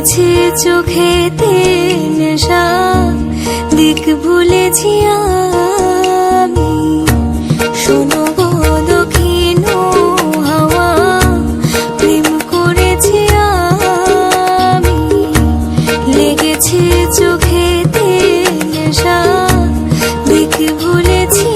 লেগেছে চোখেতে নেশা, দিক ভুলেছি আমি। শোনো গো দক্ষিণ হাওয়া, প্রেম করেছি আমি। লেগেছে চোখেতে নেশা, দিক ভুলেছি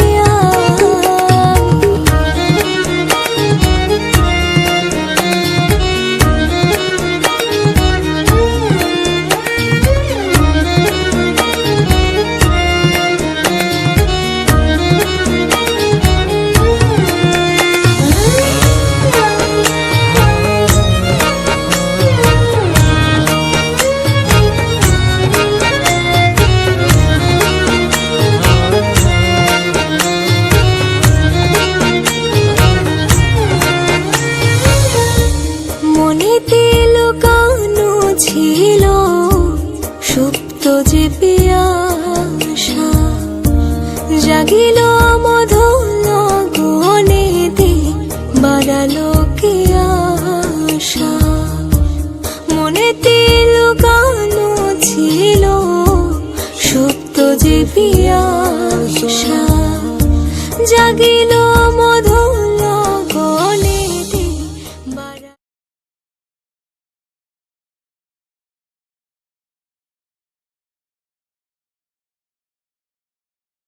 ছিল সুপ্ত যে পিয়াসা, জাগিল